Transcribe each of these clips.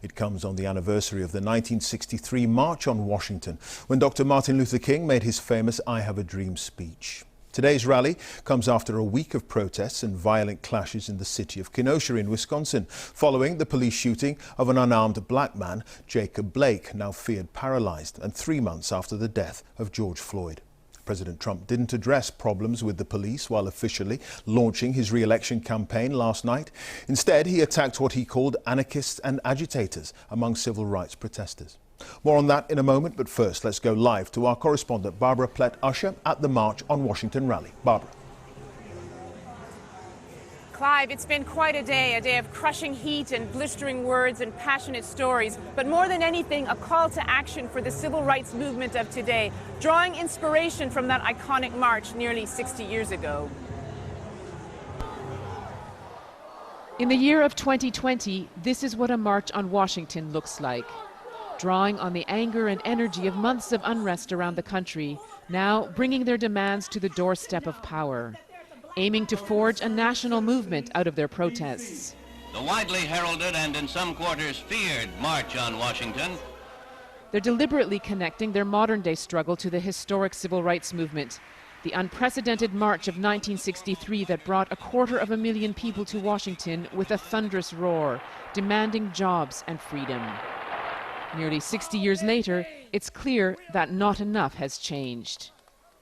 It comes on the anniversary of the 1963 March on Washington, when Dr. Martin Luther King made his famous "I Have a Dream" speech. Today's rally comes after a week of protests and violent clashes in the city of Kenosha in Wisconsin, following the police shooting of an unarmed black man, Jacob Blake, now feared paralysed, and 3 months after the death of George Floyd. President Trump didn't address problems with the police while officially launching his re-election campaign last night. Instead, he attacked what he called anarchists and agitators among civil rights protesters. More on that in a moment, but first let's go live to our correspondent Barbara Plett Usher at the March on Washington rally. Barbara. Clive, it's been quite a day of crushing heat and blistering words and passionate stories, but more than anything, a call to action for the civil rights movement of today, drawing inspiration from that iconic march nearly 60 years ago. In the year of 2020, this is what a march on Washington looks like. Drawing on the anger and energy of months of unrest around the country, now bringing their demands to the doorstep of power, aiming to forge a national movement out of their protests. The widely heralded and in some quarters feared March on Washington. They're deliberately connecting their modern-day struggle to the historic civil rights movement, the unprecedented march of 1963 that brought 250,000 people to Washington with a thunderous roar, demanding jobs and freedom. Nearly 60 years later, it's clear that not enough has changed.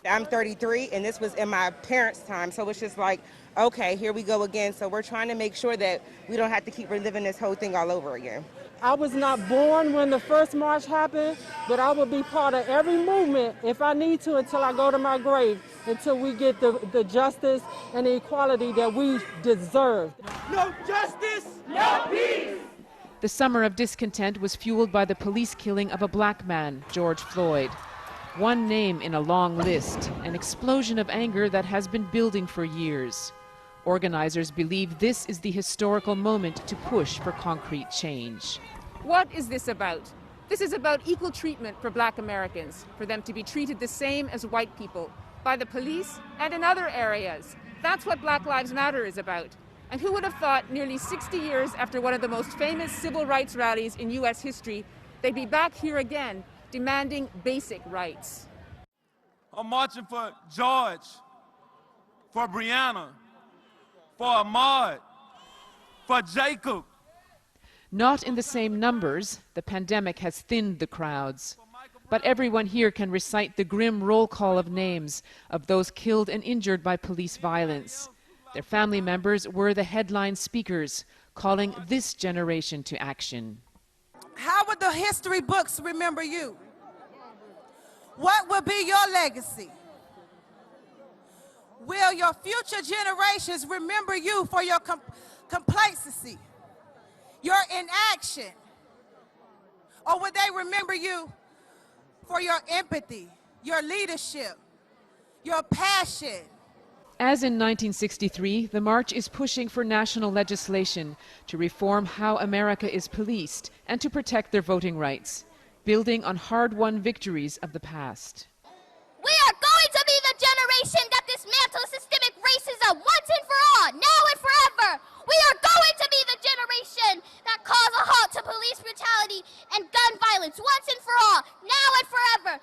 I'm 33, and this was in my parents' time, so it's just like, okay, here we go again. So we're trying to make sure that we don't have to keep reliving this whole thing all over again. I was not born when the first march happened, but I will be part of every movement if I need to until I go to my grave, until we get the justice and the equality that we deserve. No justice, no peace. The summer of discontent was fueled by the police killing of a black man, George Floyd. One name in a long list, an explosion of anger that has been building for years. Organizers believe this is the historical moment to push for concrete change. What is this about? This is about equal treatment for black Americans, for them to be treated the same as white people, by the police and in other areas. That's what Black Lives Matter is about. And who would have thought nearly 60 years after one of the most famous civil rights rallies in U.S. history, they'd be back here again, demanding basic rights. I'm marching for George, for Brianna, for Ahmaud, for Jacob. Not in the same numbers, the pandemic has thinned the crowds. But everyone here can recite the grim roll call of names of those killed and injured by police violence. Their family members were the headline speakers, calling this generation to action. How would the history books remember you? What will be your legacy? Will your future generations remember you for your complacency, your inaction? Or would they remember you for your empathy, your leadership, your passion? As in 1963, the march is pushing for national legislation to reform how America is policed and to protect their voting rights, building on hard-won victories of the past. We are going to be the generation that dismantles systemic racism once and for all, now and forever. We are going to be the generation that calls a halt to police brutality and gun violence once and for all, now and forever.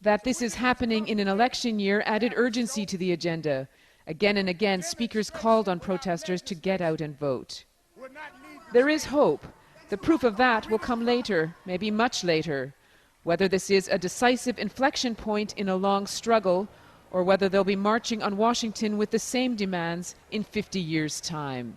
That this is happening in an election year added urgency to the agenda. Again and again, speakers called on protesters to get out and vote. There is hope. The proof of that will come later, maybe much later. Whether this is a decisive inflection point in a long struggle, or whether they'll be marching on Washington with the same demands in 50 years' time.